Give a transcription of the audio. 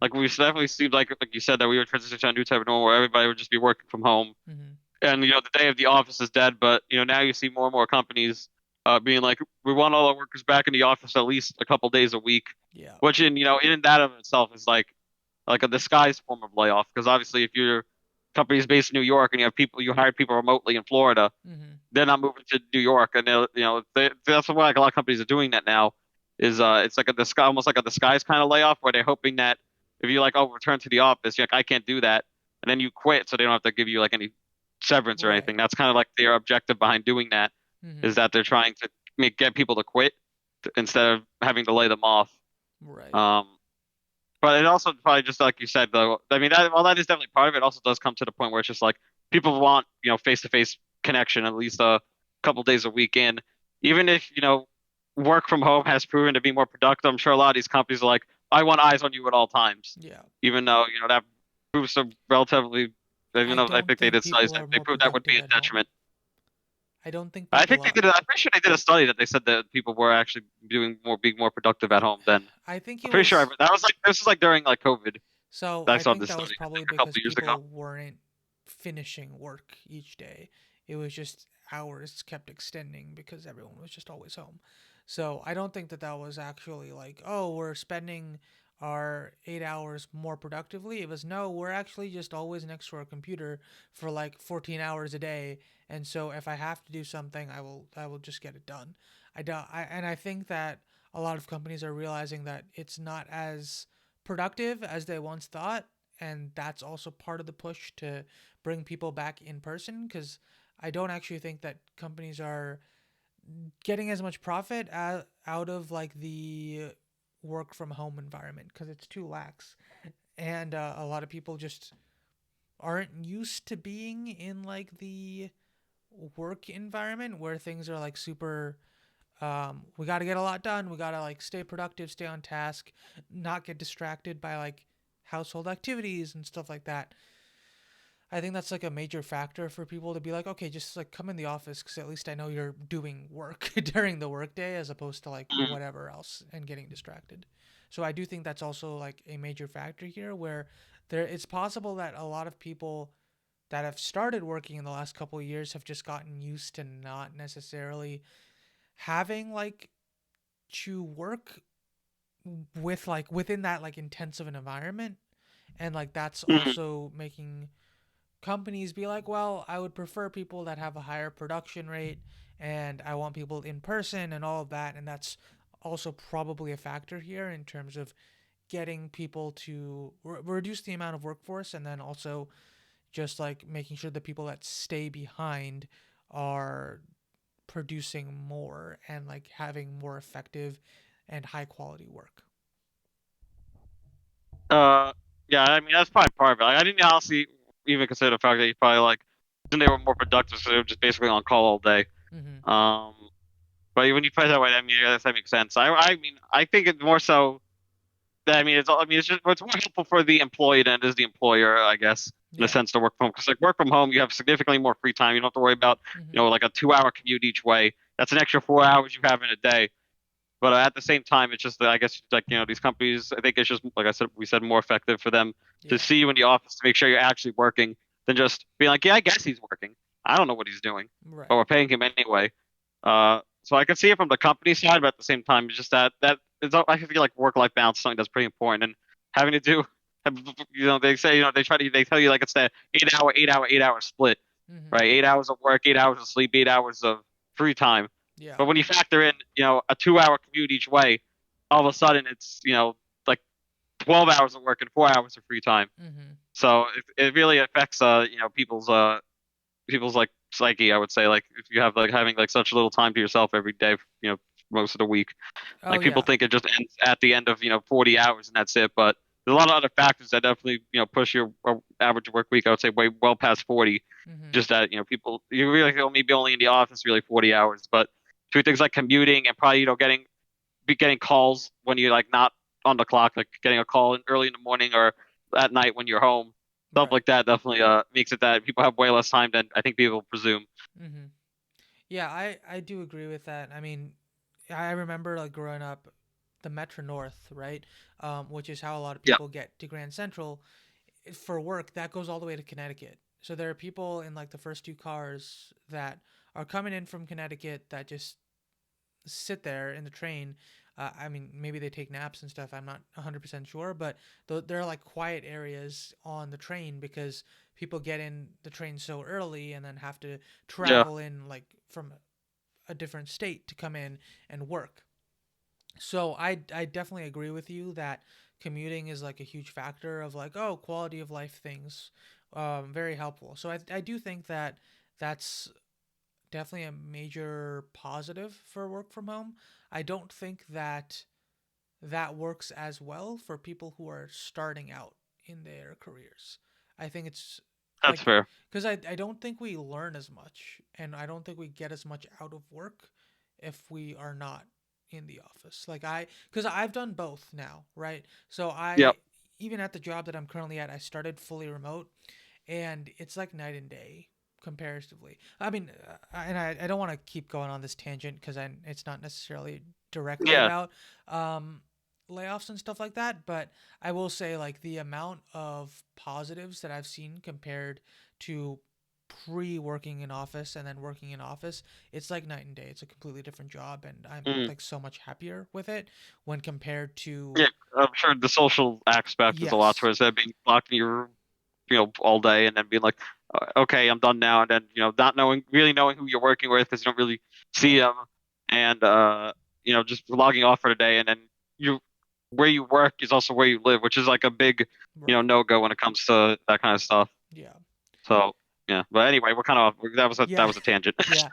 Like we definitely seemed like you said that we were transitioning to a new type of normal where everybody would just be working from home. Hmm. And the day of the office is dead, but now you see more and more companies being like, we want all our workers back in the office at least a couple days a week, Yeah. which in that of itself is like a disguised form of layoff because obviously if your company's based in New York and you hire people remotely in Florida, Hmm. they're not moving to New York, and that's why like a lot of companies are doing that now. Is it's like a disguise, almost like a disguise kind of layoff where they're hoping that if you like, oh, return to the office, you're like, I can't do that, and then you quit, so they don't have to give you like any severance or anything. Right. That's kind of like their objective behind doing that, is Hmm. that they're trying to get people to quit instead of having to lay them off. Right. Um, but it also probably just like you said, though. I mean, that is definitely part of it. It also does come to the point where it's just like people want, face-to-face connection at least a couple days a week in. Even if, work from home has proven to be more productive, I'm sure a lot of these companies are like, I want eyes on you at all times. Yeah. Even though, that proves to relatively, even I though I don't think they think did studies people that are they more proved that would be productive a at home. detriment. I don't think I people think are. I'm pretty sure they did a study that they said that people were actually being more productive at I home than, I think I'm it pretty sure was this was like during like COVID. so I I saw think this that was study, I probably think a couple because of years ago. people weren't finishing work each day. It was just hours kept extending because everyone was just always home. So I don't think that that was actually like, oh, we're spending our 8 hours more productively. It was no, we're actually just always next to our computer for like 14 hours a day. And so if I have to do something, I will just get it done. And I think that a lot of companies are realizing that it's not as productive as they once thought, and that's also part of the push to bring people back in person because I don't actually think that companies are getting as much profit out of like the work from home environment because it's too lax, and a lot of people just aren't used to being in like the work environment where things are like super, we got to get a lot done. We got to like stay productive, stay on task, not get distracted by like household activities and stuff like that. I think that's like a major factor for people to be like, okay, just like come in the office because at least I know you're doing work during the workday as opposed to like Mhm. whatever else and getting distracted. So I do think that's also like a major factor here where it's possible that a lot of people that have started working in the last couple of years have just gotten used to not necessarily having like to work with like within that like intensive an environment, and like that's Mhm. also making companies be like, well, I would prefer people that have a higher production rate and I want people in person and all of that, and that's also probably a factor here in terms of getting people to reduce the amount of workforce, and then also just like making sure the people that stay behind are producing more and like having more effective and high quality work. Uh, yeah, I mean that's probably part of it. Like, I didn't honestly even consider the fact that you probably like, then they were more productive, so they were just basically on call all day. Mm-hmm. Um, but when you put it that way, I mean, I guess that makes sense. I mean, I think it's more so that it's just it's more helpful for the employee than it is the employer, I guess, in a Yeah. sense to work from home. Because like work from home, you have significantly more free time. You don't have to worry about Mm-hmm. like a 2 hour commute each way. That's an extra 4 hours you have in a day. But at the same time, it's just that I guess like these companies, I think it's just like I said, we said more effective for them to Yeah. see you in the office to make sure you're actually working than just being like, yeah, I guess he's working. I don't know what he's doing, but Right. we're paying him anyway. So I can see it from the company side, but at the same time, it's just that it's I feel like work-life balance is something that's pretty important, and having to do, they say they tell you like it's the 8 hour, 8 hour, 8 hour split, Mm-hmm. right? 8 hours of work, 8 hours of sleep, 8 hours of free time. Yeah. But when you factor in, a 2 hour commute each way, all of a sudden it's, like 12 hours of work and 4 hours of free time. Mm-hmm. So it really affects, people's like psyche, I would say. Like if you have like having like such little time to yourself every day, most of the week, Oh like people yeah. think it just ends at the end of, 40 hours and that's it. But there's a lot of other factors that definitely, push your average work week, I would say way well past 40. Mm-hmm. Just that, people, you really only be only in the office really 40 hours. But through things like commuting and probably, getting calls when you're like not on the clock, like getting a call in early in the morning or at night when you're home. Stuff Right. like that definitely makes it that people have way less time than I think people presume. Mm-hmm. Yeah, I do agree with that. I mean, I remember like growing up. the Metro North, right? Which is how a lot of Yeah. people get to Grand Central for work. That goes all the way to Connecticut. So there are people in like the first two cars that are coming in from Connecticut that just sit there in the train. I mean, maybe they take naps and stuff. I'm not 100% sure, but there are like quiet areas on the train because people get in the train so early and then have to Yeah. travel in like from a different state to come in and work. So I definitely agree with you that commuting is like a huge factor of like, oh, quality of life things, very helpful. So I do think that that's definitely a major positive for work from home. I don't think that that works as well for people who are starting out in their careers. I think it's That's like, fair. because I don't think we learn as much and I don't think we get as much out of work if we are not in the office. Because I've done both now, right? So Yep. even at the job that I'm currently at, I started fully remote and it's like night and day comparatively. I mean, and I don't want to keep going on this tangent because it's not necessarily directly Yeah. about um, layoffs and stuff like that, but I will say like the amount of positives that I've seen compared to pre-working in office and then working in office, it's like night and day. It's a completely different job and I'm Mm. like so much happier with it when compared to Yeah. I'm sure the social aspect is a lot to yes. it. Instead of being locked in your room, all day and then being like, okay, I'm done now, and then not really knowing who you're working with because you don't really see Right. them, and just logging off for the day, and then you where you work is also where you live, which is like a big Right. no go when it comes to that kind of stuff. Yeah. So yeah, but anyway, we're kind of that was a Yeah. tangent. Yeah.